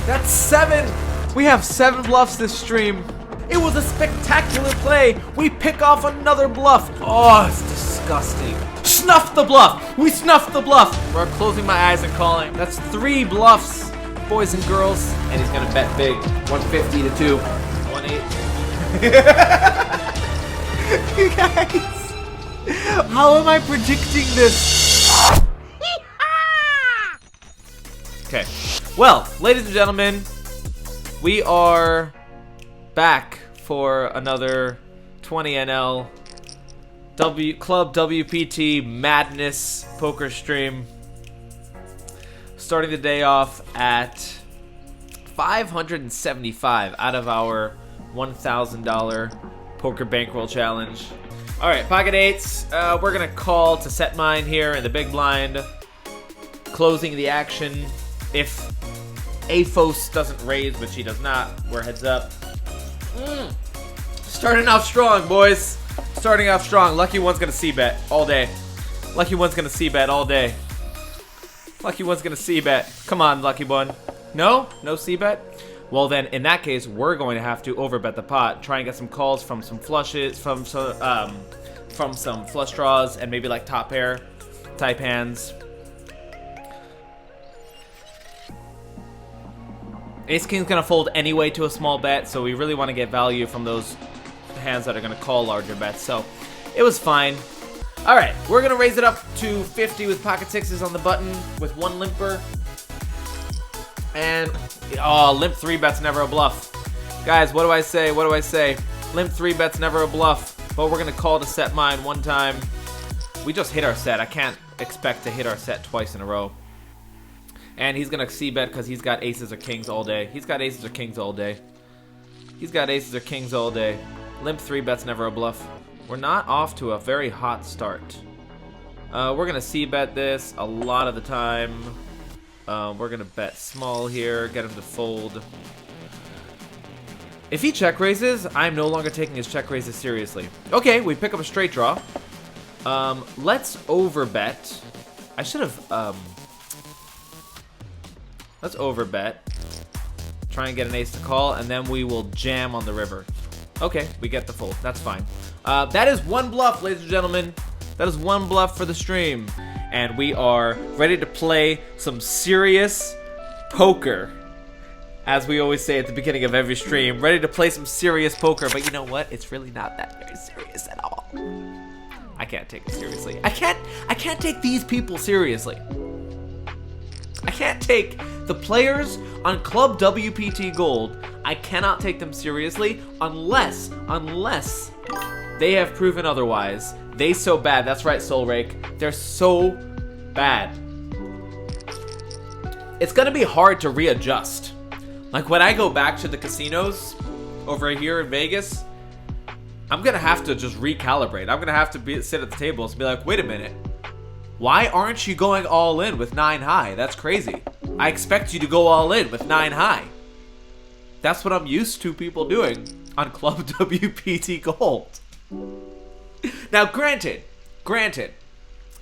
That's 7. We have 7 bluffs this stream. It was a spectacular play. We pick off another bluff. Oh, it's disgusting. Snuff the bluff. We snuffed the bluff. We're closing my eyes and calling. That's 3 bluffs, boys and girls. And he's gonna bet big. 150 to 2. 1-8. You guys, how am I predicting this? Okay. Well, ladies and gentlemen, we are back for another 20NL Club WPT Madness poker stream. Starting the day off at 575 out of our $1,000 poker bankroll challenge. All right, pocket eights. We're gonna call to set mine here in the big blind, closing the action. If Aphos doesn't raise, which he does not, we're heads up. Starting off strong, boys. Starting off strong. Lucky one's gonna c-bet all day. Lucky one's gonna c-bet all day. Lucky one's gonna c-bet. Come on, lucky one. No? No c-bet? Well then, in that case, we're going to have to overbet the pot. Try and get some calls from some flushes, from some flush draws, and maybe like top pair type hands. Ace King's gonna fold anyway to a small bet, so we really want to get value from those hands that are gonna call larger bets. So it was fine. All right, we're gonna raise it up to 50 with pocket sixes on the button with 1 limper. And oh, limp 3 bets never a bluff. Guys, what do I say? What do I say? Limp 3 bets never a bluff. But we're gonna call to set mine one time. We just hit our set. I can't expect to hit our set twice in a row. And he's gonna c-bet because he's got aces or kings all day. He's got aces or kings all day. He's got aces or kings all day. Limp 3 bets never a bluff. We're not off to a very hot start. We're gonna c-bet this a lot of the time. We're gonna bet small here, get him to fold. If he check raises, I'm no longer taking his check raises seriously. Okay, we pick up a straight draw. Let's overbet. I should have, let's overbet. Try and get an ace to call, and then we will jam on the river. Okay, we get the fold. That's fine. That is 1 bluff, ladies and gentlemen. That is 1 bluff for the stream. And we are ready to play some serious poker. As we always say at the beginning of every stream, ready to play some serious poker. But you know what? It's really not that very serious at all. I can't take it seriously. I can't take these people seriously. I can't take the players on Club WPT Gold. I cannot take them seriously unless they have proven otherwise. They so bad. That's right, Soul Rake. They're so bad. It's gonna be hard to readjust. Like when I go back to the casinos over here in Vegas, I'm gonna have to just recalibrate. I'm gonna have to sit at the tables and be like, wait a minute. Why aren't you going all in with 9 high? That's crazy. I expect you to go all in with 9 high. That's what I'm used to people doing on Club WPT Gold. Now, granted,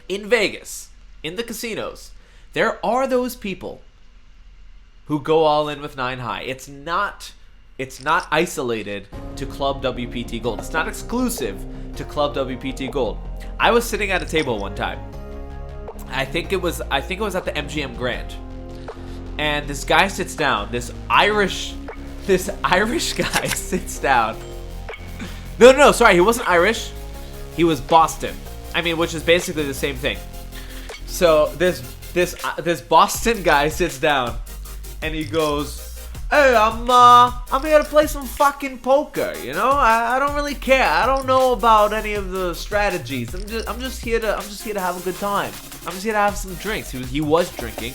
in Vegas, in the casinos, there are those people who go all in with 9 high. It's not isolated to Club WPT Gold. It's not exclusive to Club WPT Gold. I was sitting at a table one time. I think it was at the MGM Grand. And this guy sits down. This Irish guy sits down. No, sorry, he wasn't Irish. He was Boston. I mean, which is basically the same thing. So this Boston guy sits down, and he goes, "Hey, I'm here to play some fucking poker. You know, I don't really care. I don't know about any of the strategies. I'm just here to have a good time. I'm just here to have some drinks." He was drinking,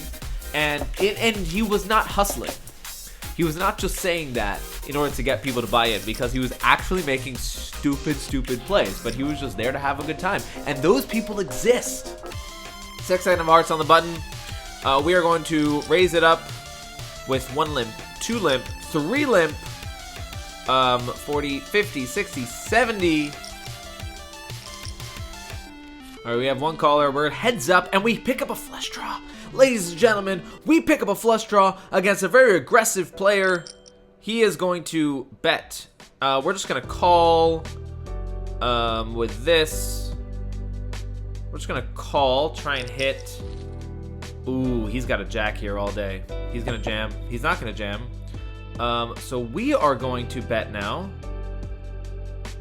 and he was not hustling. He was not just saying that in order to get people to buy in, because he was actually making stupid plays, but he was just there to have a good time. And those people exist. 6 of hearts on the button. We are going to raise it up with 1 limp, 2 limp, 3 limp, 40, 50, 60, 70. All right, we have 1 caller. We're heads up, and we pick up a flush draw. Ladies and gentlemen, we pick up a flush draw against a very aggressive player. He is going to bet. We're just going to call with this. We're just going to call, try and hit. Ooh, he's got a jack here all day. He's going to jam. He's not going to jam. So we are going to bet now.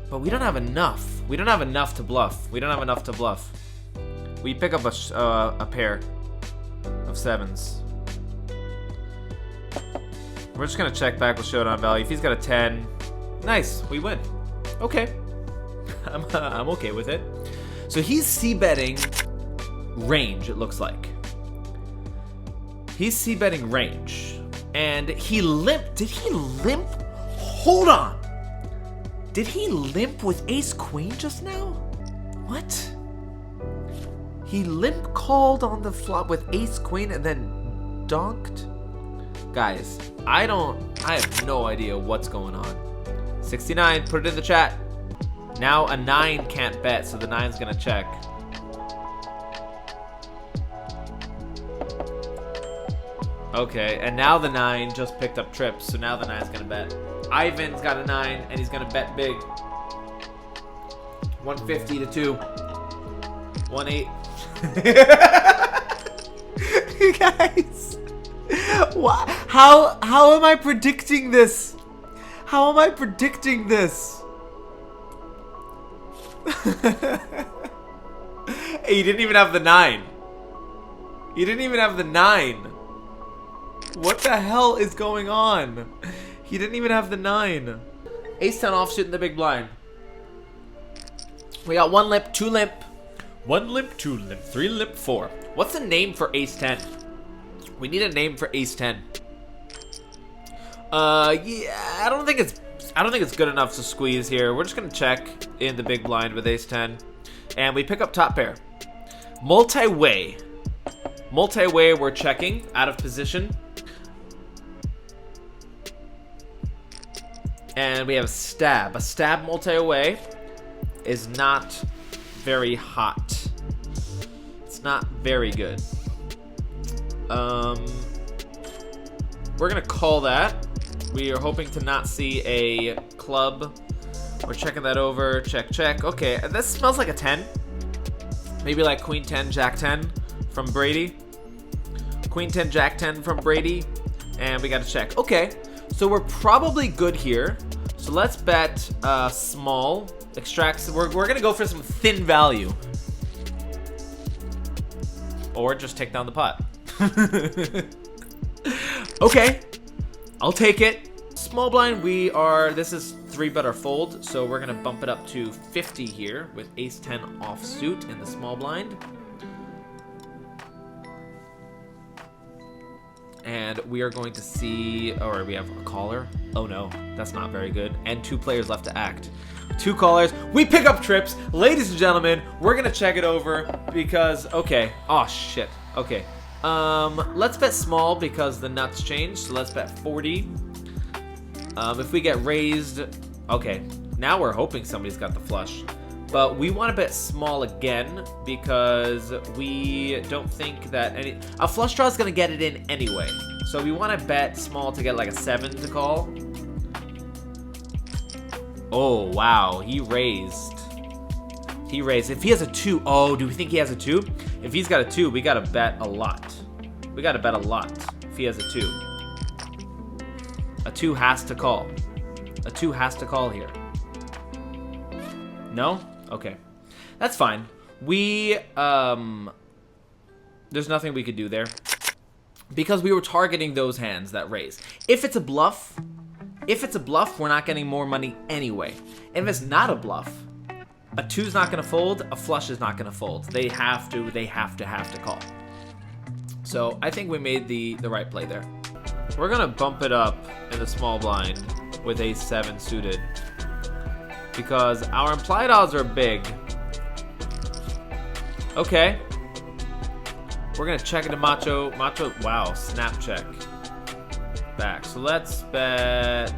But we don't have enough. We don't have enough to bluff. We don't have enough to bluff. We pick up a pair of sevens. We're just going to check back with showdown value. If he's got a 10, nice, we win. Okay. I'm okay with it. So he's c-betting range, it looks like. He's c-betting range. And he limped. Did he limp? Hold on. Did he limp with ace-queen just now? What? He limp called on the flop with ace-queen and then donked? Guys, I have no idea what's going on. 69, put it in the chat. Now a 9 can't bet, so the 9's gonna check. Okay, and now the 9 just picked up trips, so now the 9's gonna bet. Ivan's got a 9, and he's gonna bet big. 150 to 2. 1-8. You guys, what? How am I predicting this? How am I predicting this? Hey, you didn't even have the 9. You didn't even have the 9. What the hell is going on? He didn't even have the 9. Ace-10 offsuit in the big blind. We got 1 limp, 2 limp. 1 limp, 2 limp, 3 limp, 4. What's the name for ace-10? We need a name for ace-10. Yeah, I don't think it's good enough to squeeze here. We're just gonna check in the big blind with ace-10. And we pick up top pair. Multi-way. Multi-way, we're checking out of position. And we have a stab. A stab multi-away is not very hot. It's not very good. We're gonna call that. We are hoping to not see a club. We're checking that over. Check, check. Okay, and this smells like a 10. Maybe like queen 10, jack 10 from Brady. Queen 10, jack 10 from Brady. And we gotta check. Okay, so we're probably good here. So let's bet small. Extracts. We're gonna go for some thin value. Or just take down the pot. Okay, I'll take it. Small blind, this is 3-bet or fold, so we're gonna bump it up to 50 here with ace-10 offsuit in the small blind. And we are going to see, or we have a caller. Oh no, that's not very good. And 2 players left to act. 2 callers. We pick up trips. Ladies and gentlemen, we're gonna check it over because, okay. Oh shit, okay. Let's bet small because the nuts changed, so let's bet 40. If we get raised, okay, now we're hoping somebody's got the flush. But we want to bet small again because we don't think that a flush draw is going to get it in anyway. So we want to bet small to get like a 7 to call. Oh, wow, he raised. He raised. If he has a 2, oh, do we think he has a 2? If he's got a 2, we got to bet a lot. We got to bet a lot if he has a 2. A 2 has to call. A 2 has to call here. No? Okay. That's fine. There's nothing we could do there. Because we were targeting those hands that raise. If it's a bluff, we're not getting more money anyway. And if it's not a bluff, a 2's not going to fold, a flush is not going to fold. They have to call. So I think we made the right play there. We're going to bump it up in the small blind with ace-7 suited. Because our implied odds are big. Okay. We're going to check into Macho. Macho, wow, snap check. Back. So let's bet.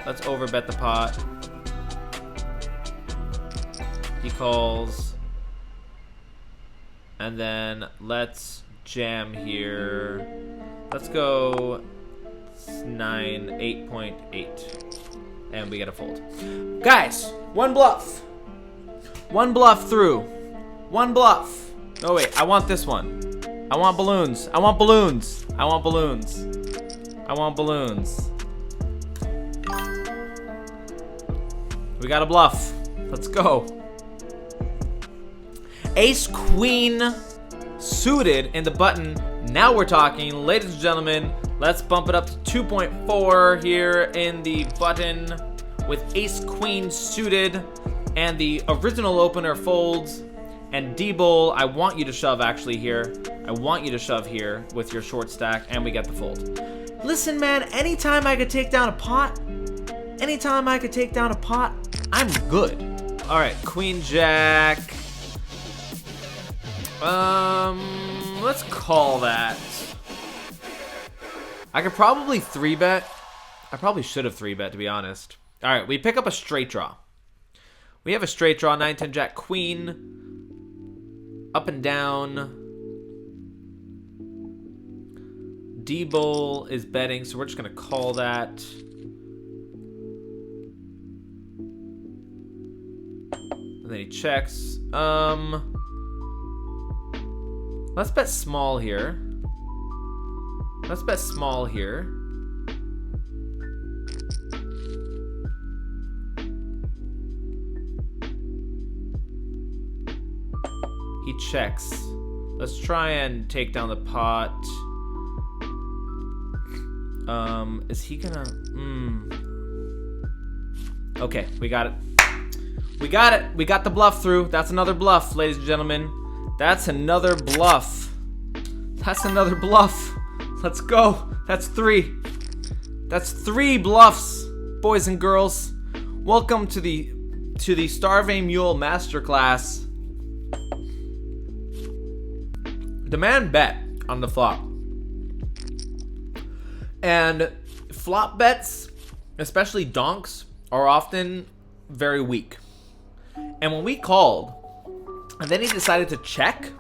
Let's overbet the pot. He calls. And then let's jam here. Let's go 8.8. And we get a fold. Guys, one bluff. One bluff through. One bluff. Oh wait, I want this one. I want balloons. I want balloons. I want balloons. I want balloons. We got a bluff. Let's go. Ace Queen suited in the button. Now we're talking, ladies and gentlemen. Let's bump it up to 2.4 here in the button with Ace Queen suited and the original opener folds. And D-Bowl, I want you to shove actually here. I want you to shove here with your short stack, and we get the fold. Listen, man, anytime I could take down a pot, I'm good. All right, Queen Jack. Let's call that. I could probably 3-bet. I probably should have 3-bet, to be honest. All right, we pick up a straight draw. We have a straight draw, 9, 10, Jack, Queen. Up and down. D-Bowl is betting, so we're just gonna call that. And then he checks. Let's bet small here. Let's bet small here. He checks. Let's try and take down the pot. Is he gonna... Okay, we got it. We got it. We got the bluff through. That's another bluff, ladies and gentlemen. That's another bluff. That's another bluff. Let's go. That's 3. That's 3 bluffs, boys and girls. Welcome to the Starving Mule Masterclass. The man bet on the flop. And flop bets, especially donks, are often very weak. And when we called, and then he decided to check,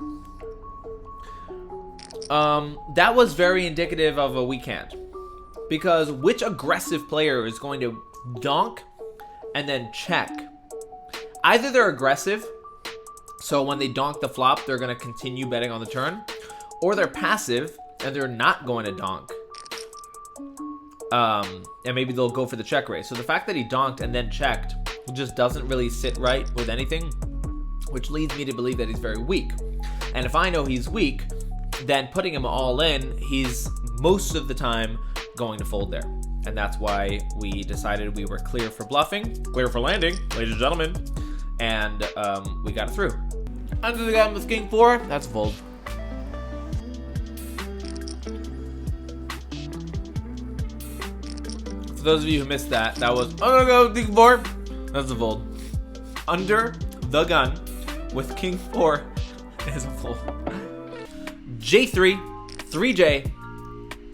that was very indicative of a weak hand. Because which aggressive player is going to donk and then check? Either they're aggressive, so when they donk the flop, they're going to continue betting on the turn, or they're passive and they're not going to donk. And maybe they'll go for the check raise. So the fact that he donked and then checked just doesn't really sit right with anything, which leads me to believe that he's very weak. And if I know he's weak, then putting him all in, he's most of the time going to fold there. And that's why we decided we were clear for bluffing, clear for landing, ladies and gentlemen. And we got it through. Under the gun with king 4, that's a fold. For those of you who missed that, that was under the gun with king 4. That's a fold. Under the gun with king 4 is a fold. J3, 3J.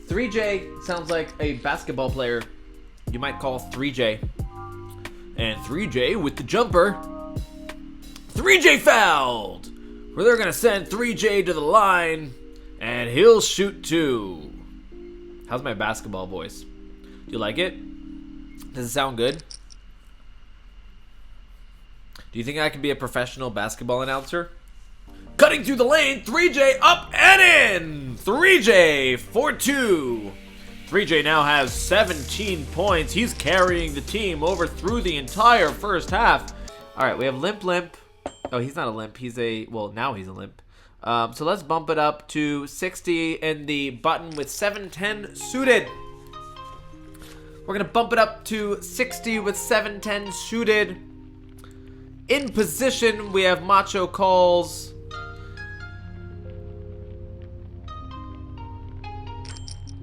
3J sounds like a basketball player. You might call 3J. And 3J with the jumper. 3J fouled! Where they're going to send 3J to the line, and he'll shoot 2. How's my basketball voice? Do you like it? Does it sound good? Do you think I can be a professional basketball announcer? Cutting through the lane, 3J up and in! 3J, 4-2. 3J now has 17 points. He's carrying the team over through the entire first half. All right, we have limp. Oh, he's not a limp. He's a, well, now he's a limp. So let's bump it up to 60 in the button with 7-10 suited. We're going to bump it up to 60 with 7-10 suited. In position, we have Macho calls.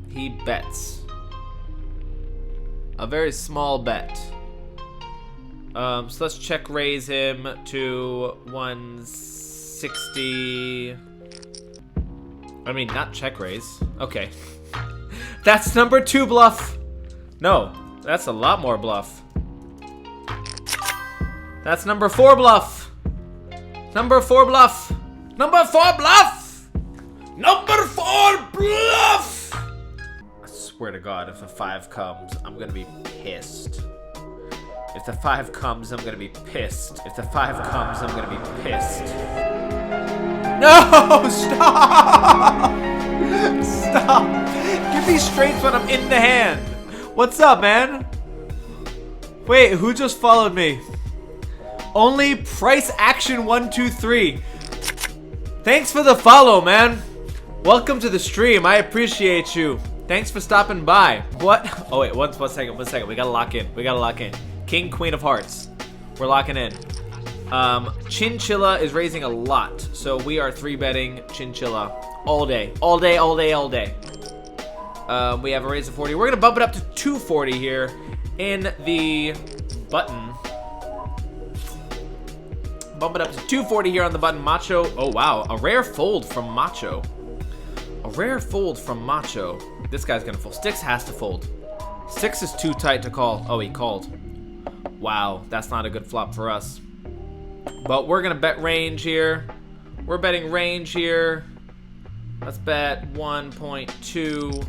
He bets. A very small bet. So let's check raise him to 160. I mean, not check raise. Okay. That's number 2 bluff. No, that's a lot more bluff. That's number 4 bluff. Number 4 bluff. Number 4 bluff! Number 4 bluff! I swear to God, if the 5 comes, I'm gonna be pissed. If the 5 comes, I'm gonna be pissed. If the 5 comes, I'm gonna be pissed. No! Stop! Stop! Give me straights when I'm in the hand. What's up, man? Wait, who just followed me? Only price action 123. Thanks for the follow, man. Welcome to the stream. I appreciate you. Thanks for stopping by. What? Oh wait, one second. We gotta lock in. King, Queen of Hearts. We're locking in. Chinchilla is raising a lot, so we are 3-betting Chinchilla all day. We have a raise of 40. We're gonna bump it up to 240 here in the button. Bump it up to 240 here on the button. Macho. Oh wow, a rare fold from Macho. This guy's gonna fold. Sticks has to fold. Six is too tight to call. Oh, he called. Wow, that's not a good flop for us. But we're gonna bet range here. We're betting range here. Let's bet 1.2.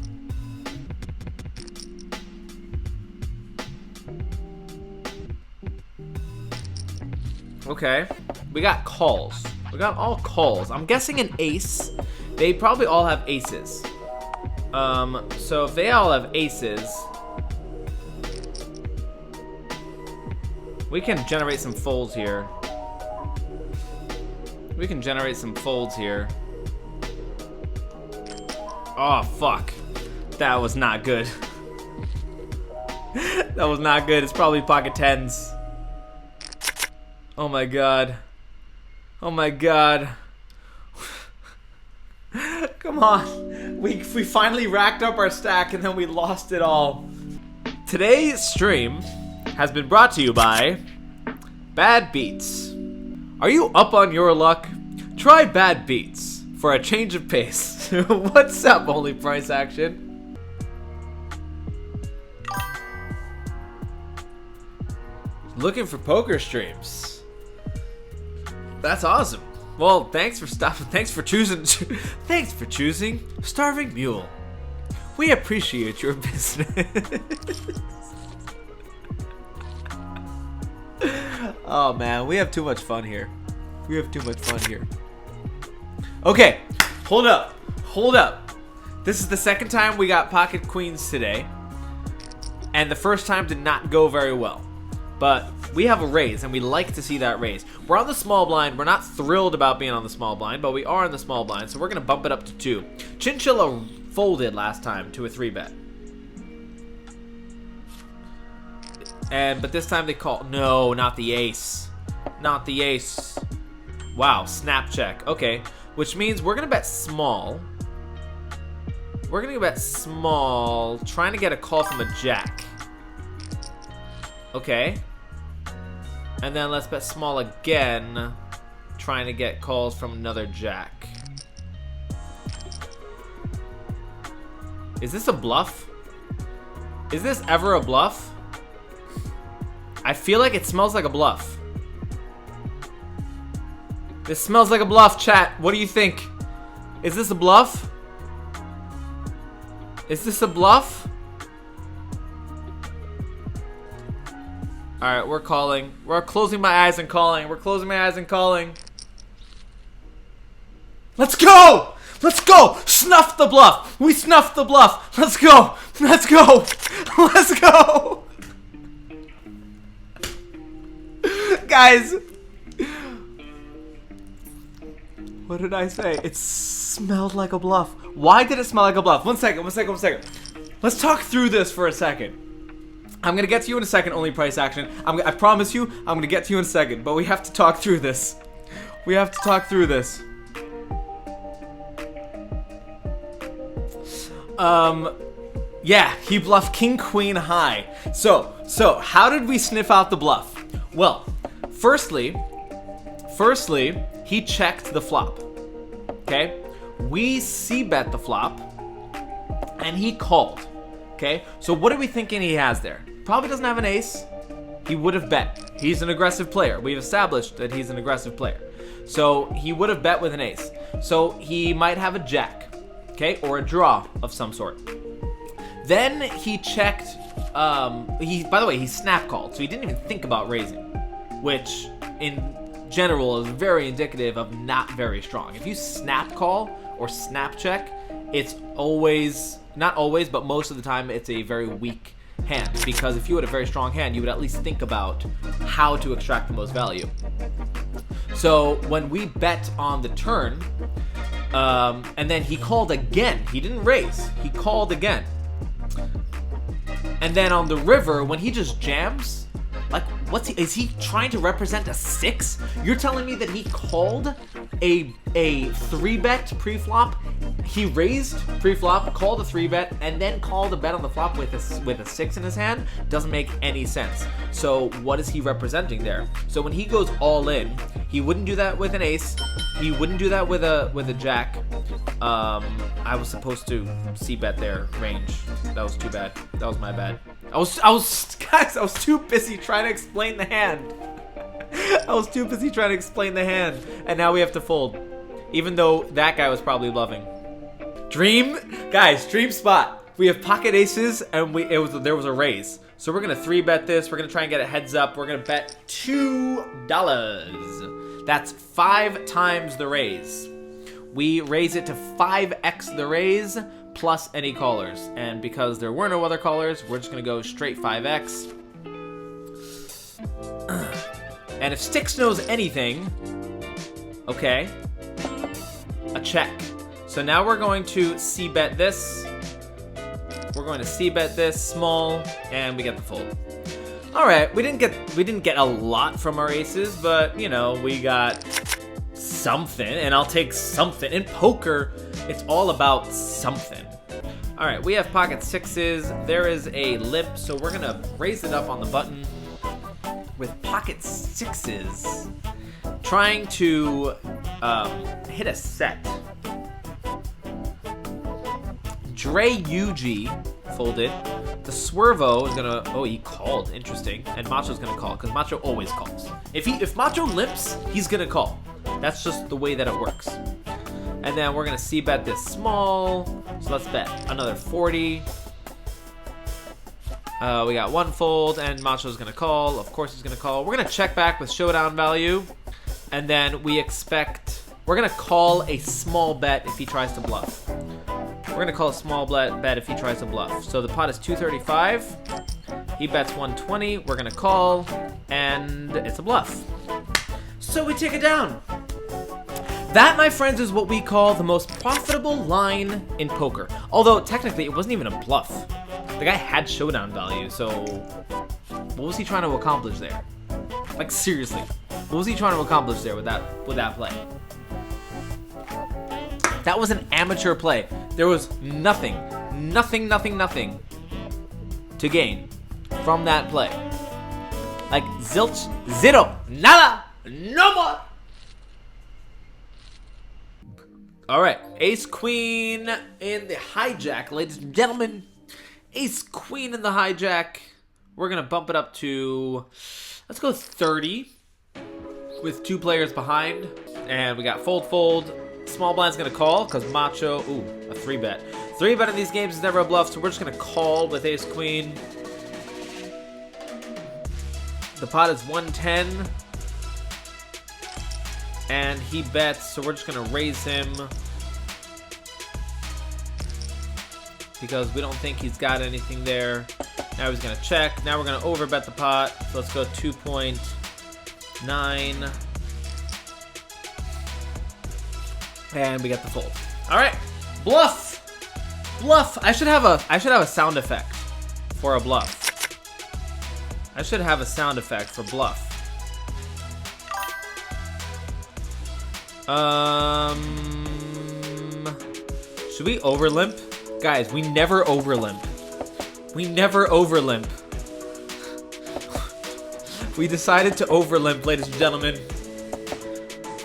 Okay, we got calls. We got all calls. I'm guessing an ace. They probably all have aces. So if they all have aces, we can generate some folds here. Oh, fuck. That was not good. That was not good. It's probably pocket tens. Oh my god. Come on. We finally racked up our stack and then we lost it all. Today's stream has been brought to you by Bad Beats. Are you up on your luck? Try Bad Beats for a change of pace. What's up, only price action? Looking for poker streams. That's awesome. Well, thanks for stopping. Thanks for choosing Starving Mule. We appreciate your business. Oh man, we have too much fun here. Okay, hold up. This is the second time we got pocket queens today, and the first time did not go very well. But we have a raise, and we like to see that raise. We're on the small blind. We're not thrilled about being on the small blind, but we are on the small blind, so we're going to bump it up to 2. Chinchilla folded last time to a 3-bet. But this time they call. No, not the ace. Wow, snap check. Okay, which means we're going to bet small. Trying to get a call from a jack. Okay. And then let's bet small again, trying to get calls from another jack. Is this a bluff? Is this ever a bluff? I feel like it smells like a bluff. This smells like a bluff, chat. What do you think? Is this a bluff? Alright, we're calling. We're closing my eyes and calling. Let's go! Snuff the bluff! We snuffed the bluff! Let's go! Guys! What did I say? It smelled like a bluff. Why did it smell like a bluff? One second. Let's talk through this for a second. I'm gonna get to you in a second, only price action. I promise you, I'm gonna get to you in a second, but we have to talk through this. Yeah, he bluffed king, queen, high. So, how did we sniff out the bluff? Well, firstly, he checked the flop, okay? We c-bet the flop, and he called, okay? So what are we thinking he has there? Probably doesn't have an ace. He would have bet. He's an aggressive player. We've established that he's an aggressive player. So he would have bet with an ace. So he might have a jack, okay, or a draw of some sort. Then he checked, by the way, he snap called, so he didn't even think about raising, which in general is very indicative of not very strong. If you snap call or snap check, it's always, not always, but most of the time it's a very weak hand, because if you had a very strong hand, you would at least think about how to extract the most value. So when we bet on the turn, and then he called again, he didn't raise, he called again. And then on the river, when he just jams, like, is he trying to represent a 6? You're telling me that he called a 3-bet pre-flop, he raised pre-flop, called a 3-bet, and then called a bet on the flop with a 6 in his hand? Doesn't make any sense. So what is he representing there? So when he goes all in, he wouldn't do that with an ace, he wouldn't do that with a jack. I was supposed to c-bet their range. That was too bad. That was my bad. Guys, I was too busy trying to explain the hand. I was too busy trying to explain the hand, and now we have to fold, even though that guy was probably bluffing. Dream spot. We have pocket aces, and there was a raise. So we're gonna 3-bet this. We're gonna try and get a heads up. We're gonna bet $2. That's 5 times the raise. We raise it to 5x the raise plus any callers, and because there were no other callers, we're just gonna go straight 5x. And if Sticks knows anything, okay, a check. So now we're going to c-bet this. We're going to c-bet this small, and we get the fold. All right, we didn't get a lot from our aces, but you know, we got something, and I'll take something. In poker, it's all about something. All right, we have pocket 6s. There is a limp, so we're gonna raise it up on the button with pocket 6s, trying to hit a set. Dre UG folded. The Swervo is gonna, oh, he called, interesting. And Macho's gonna call, because Macho always calls. If Macho limps, he's gonna call. That's just the way that it works. And then we're gonna c-bet this small. So let's bet another 40. We got one fold, and Macho's gonna call. Of course he's gonna call. We're gonna check back with showdown value. And then we're gonna call a small bet if he tries to bluff. We're gonna call a small bet if he tries to bluff. So the pot is 235. He bets 120. We're gonna call, and it's a bluff. So we take it down. That, my friends, is what we call the most profitable line in poker. Although technically it wasn't even a bluff. The guy had showdown value, so what was he trying to accomplish there? Like, seriously, what was he trying to accomplish there with that play? That was an amateur play. There was nothing to gain from that play. Like, zilch, zero, nada, no more. All right, ace queen in the hijack, ladies and gentlemen. Ace queen in the hijack. We're gonna bump it up to, let's go 30 with 2 players behind, and we got fold. Small blind's gonna call because Macho, ooh, a 3-bet. 3-bet in these games is never a bluff, so we're just gonna call with ace queen. The pot is 110. And he bets, so we're just gonna raise him because we don't think he's got anything there. Now he's gonna check. Now we're gonna overbet the pot. So let's go 2.9. And we get the fold. All right, bluff. I should have a sound effect for a bluff. I should have a sound effect for bluff. Should we overlimp? Guys, we never overlimp. We decided to overlimp, ladies and gentlemen.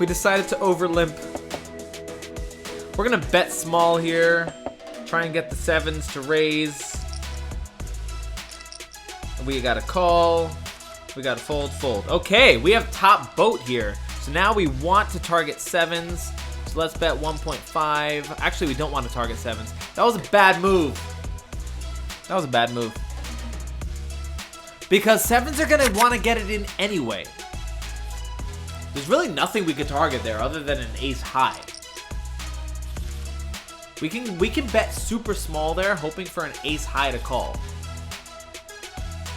We decided to overlimp. We're gonna bet small here. Try and get the 7s to raise. We got a call. We got a fold. Okay, we have top boat here. So So now we want to target sevens. So let's bet 1.5. Actually, we don't want to target sevens. That was a bad move. That was a bad move. Because sevens are going to want to get it in anyway. There's really nothing we could target there other than an ace high. We can bet super small there, hoping for an ace high to call.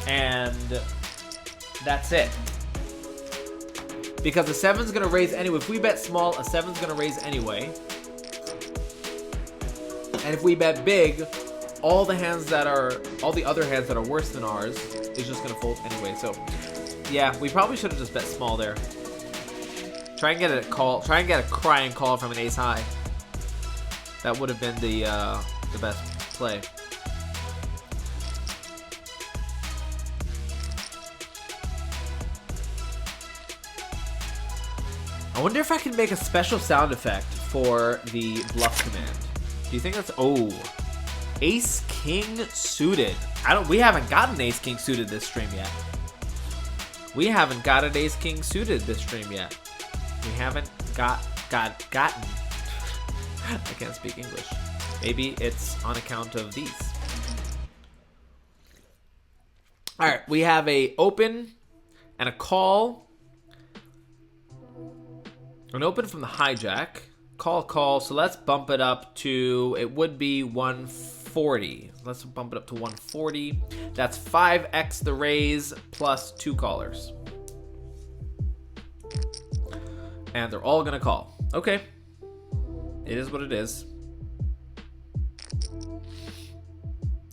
And that's it. Because the seven's gonna raise anyway. If we bet small, a seven's gonna raise anyway. And if we bet big, all the other hands that are worse than ours is just gonna fold anyway. So yeah, we probably should have just bet small there. Try and get a call. Try and get a crying call from an ace high. That would have been the best play. I wonder if I can make a special sound effect for the bluff command. Do you think that's... Oh. Ace King suited. We haven't gotten Ace King suited this stream yet. We haven't got an Ace King suited this stream yet. We haven't gotten... I can't speak English. Maybe it's on account of these. Alright, we have a open and a call. An open from the hijack. Call. So let's bump it up to, it would be 140. Let's bump it up to 140. That's 5x the raise plus 2 callers. And they're all going to call. Okay. It is what it is.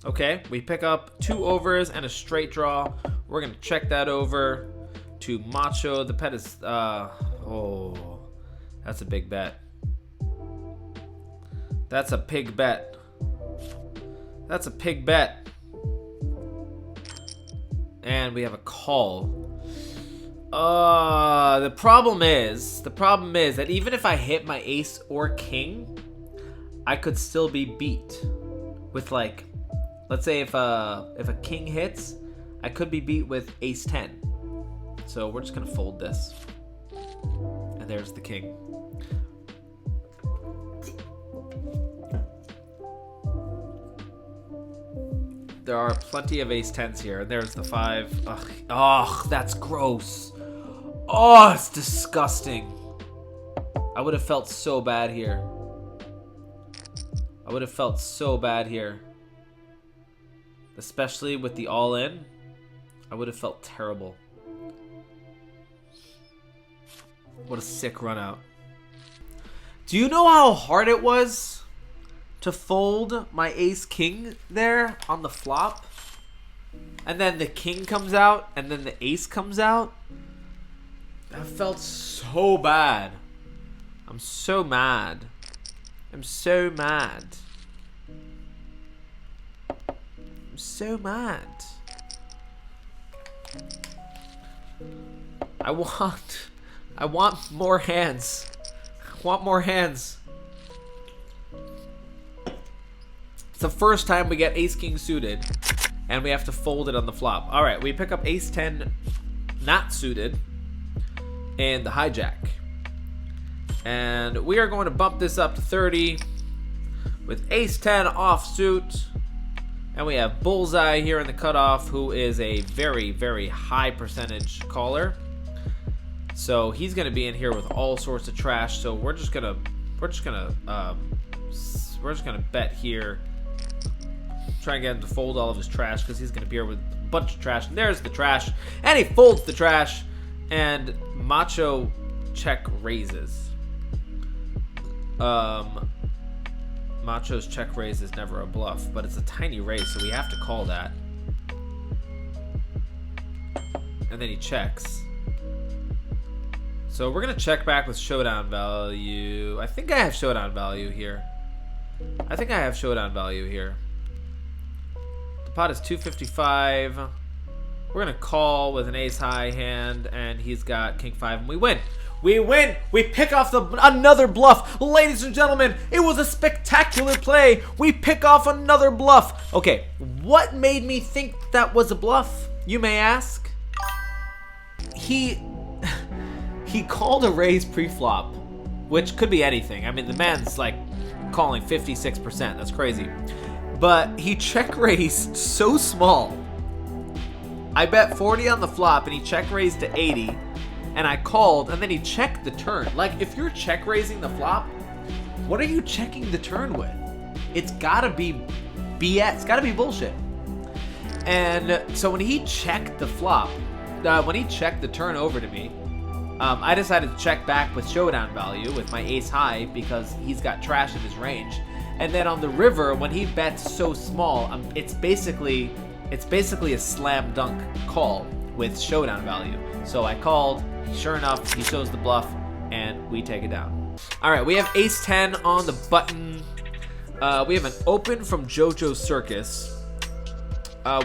Okay, we pick up 2 overs and a straight draw. We're going to check that over to Macho. The pet is, oh, that's a big bet. That's a pig bet. That's a pig bet. And we have a call. The problem is that even if I hit my ace or king, I could still be beat with, like, let's say if a king hits, I could be beat with ace 10. So we're just gonna fold this. And there's the king. There are plenty of ace 10s here. And there's the 5. Ugh, that's gross. Oh, it's disgusting. I would have felt so bad here. I would have felt so bad here. Especially with the all-in. I would have felt terrible. What a sick run out. Do you know how hard it was to fold my ace-king there on the flop? And then the king comes out, and then the ace comes out? That felt so bad. I'm so mad. I'm so mad. I'm so mad. I want more hands. I want more hands. It's the first time we get ace-king suited, and we have to fold it on the flop. All right, we pick up ace-10 not suited and the hijack. And we are going to bump this up to 30 with ace-10 offsuit. And we have Bullseye here in the cutoff, who is a very, very high percentage caller. So he's going to be in here with all sorts of trash. So we're just gonna bet here. Try and get him to fold all of his trash because he's going to be here with a bunch of trash. And there's the trash, and he folds the trash. And Macho check raises. Macho's check raise is never a bluff, but it's a tiny raise, so we have to call that. And then he checks. So we're gonna check back with showdown value. I think I have showdown value here. The pot is 255. We're gonna call with an ace high hand, and he's got king 5, and we win. We win! We pick off another bluff! Ladies and gentlemen, it was a spectacular play! We pick off another bluff! Okay, what made me think that was a bluff, you may ask? He he called a raise pre-flop, which could be anything. I mean, the man's like calling 56%. That's crazy. But he check raised so small. I bet 40 on the flop, and he check raised to 80, and I called, and then he checked the turn. Like, if you're check raising the flop, what are you checking the turn with? It's gotta be BS. It's gotta be bullshit. And so when he checked the flop, when he checked the turn over to me, I decided to check back with showdown value with my ace high because he's got trash in his range. And then on the river, when he bets so small, it's basically a slam dunk call with showdown value. So I called. Sure enough, he shows the bluff, and we take it down. All right, we have ace 10 on the button. We have an open from JoJo Circus.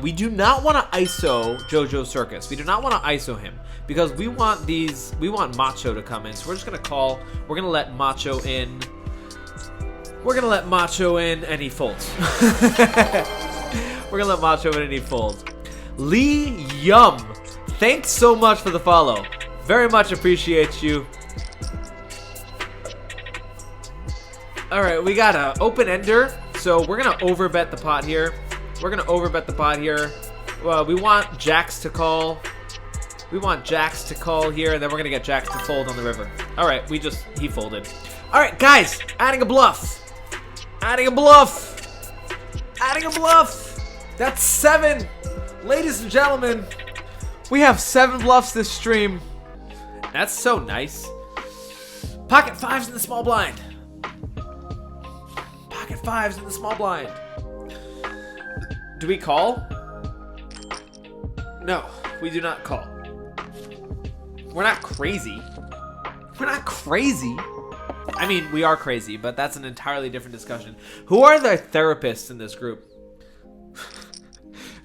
We do not want to ISO JoJo Circus. We do not want to ISO him because we want Macho to come in. So we're just going to call. We're going to let Macho in. We're going to let Macho in, and he folds. We're going to let Macho in, and he folds. Lee Yum, thanks so much for the follow. Very much appreciate you. All right, we got an open ender, so we're going to overbet the pot here. We're going to overbet the pot here. Well, we want jacks to call. We want jacks to call here, and then we're going to get jacks to fold on the river. All right, he folded. All right, guys, adding a bluff. Adding a bluff. Adding a bluff. That's 7. Ladies and gentlemen, we have 7 bluffs this stream. That's so nice. Pocket 5s in the small blind. Pocket 5s in the small blind. Do we call? No, we do not call. We're not crazy. We're not crazy. I mean, we are crazy, but that's an entirely different discussion. Who are the therapists in this group?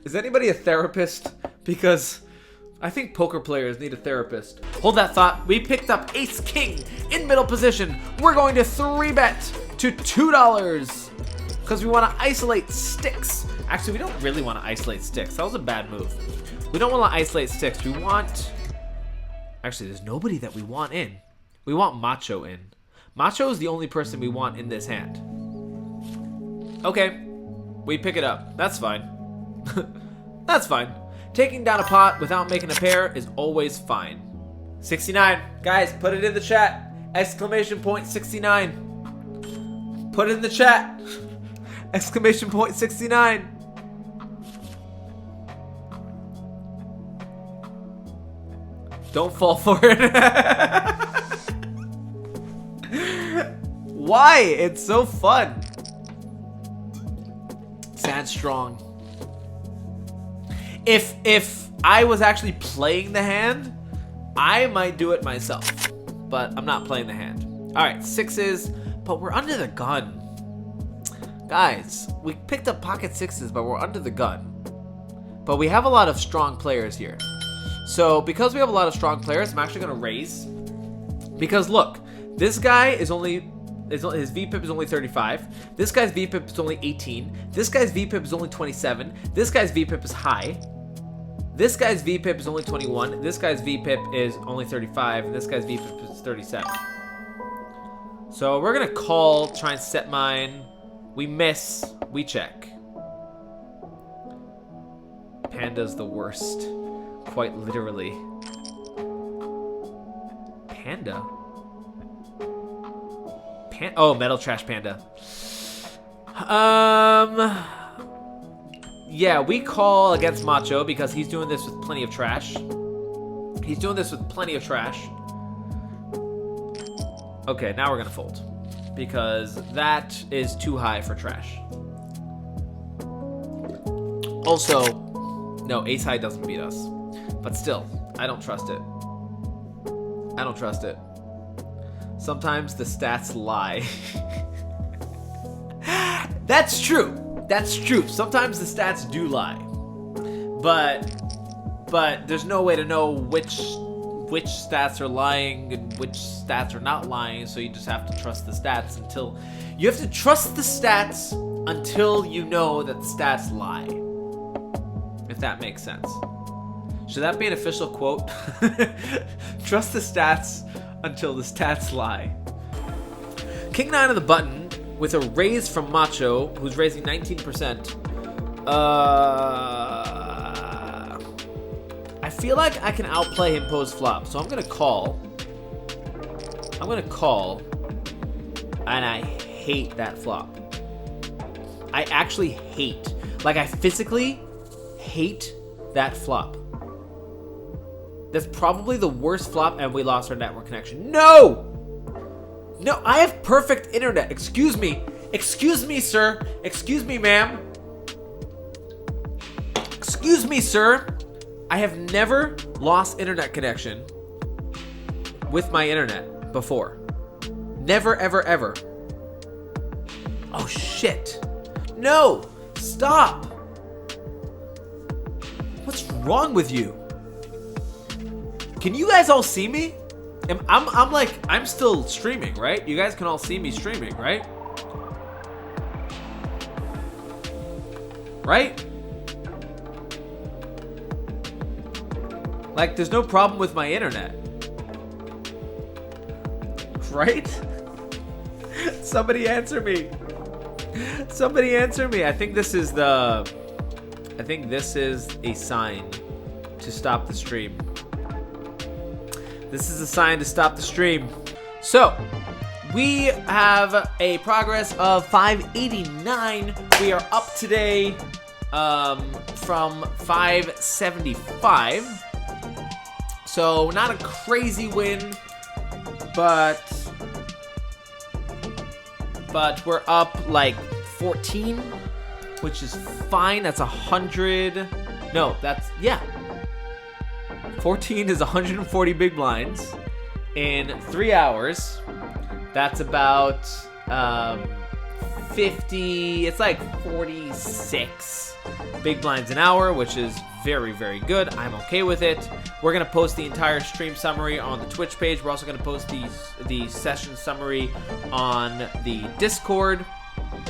Is anybody a therapist? Because I think poker players need a therapist. Hold that thought. We picked up ace king in middle position. We're going to 3-bet to $2 because we want to isolate sticks. Actually, we don't really want to isolate sticks. That was a bad move. We don't want to isolate sticks. We want... Actually, there's nobody that we want in. We want Macho in. Macho is the only person we want in this hand. Okay. We pick it up. That's fine. That's fine. Taking down a pot without making a pair is always fine. 69. Guys, put it in the chat. Exclamation point 69. Put it in the chat. Exclamation point 69. Don't fall for it. Why? It's so fun. Sad strong. If I was actually playing the hand, I might do it myself. But I'm not playing the hand. Alright, 6s, but we're under the gun. Guys, we picked up pocket 6s, but we're under the gun. But we have a lot of strong players here. So because we have a lot of strong players, I'm actually going to raise. Because look, this guy is only... his VPIP is only 35. This guy's VPIP is only 18. This guy's VPIP is only 27. This guy's VPIP is high. This guy's VPIP is only 21. This guy's VPIP is only 35. And this guy's VPIP is 37. So we're going to call, try and set mine. We miss. We check. Panda's the worst. Quite literally. Panda? Oh, Metal Trash Panda. Yeah, we call against Macho because he's doing this with plenty of trash. He's doing this with plenty of trash. Okay, now we're gonna fold because that is too high for trash. Also, no, ace high doesn't beat us, but still, I don't trust it. I don't trust it. Sometimes the stats lie. That's true. That's true. Sometimes the stats do lie. But there's no way to know which stats are lying and which stats are not lying, so you just have to trust the stats until you have to trust the stats until you know that the stats lie. If that makes sense. Should that be an official quote? Trust the stats until the stats lie. King 9 of the button with a raise from Macho, who's raising 19%. I feel like I can outplay him post flop, so I'm gonna call. And I hate that flop. I actually hate, like I physically hate that flop. That's probably the worst flop, and we lost our network connection. No! No, I have perfect internet. Excuse me. Excuse me, sir. Excuse me, ma'am. Excuse me, sir. I have never lost internet connection with my internet before. Never, ever, ever. Oh, shit. No! Stop! What's wrong with you? Can you guys all see me? I'm still streaming, right? You guys can all see me streaming, right? Right? Like, there's no problem with my internet. Right? Somebody answer me. Somebody answer me. I think this is a sign to stop the stream. This is a sign to stop the stream. So, we have a progress of 589. We are up today from 575. So, not a crazy win, but we're up like 14, which is fine. That's 100. No, that's, yeah. 14 is 140 big blinds in 3 hours. That's about 50. It's like 46 big blinds an hour, which is very, very good. I'm okay with it. We're gonna post the entire stream summary on the Twitch page. We're also gonna post the session summary on the Discord.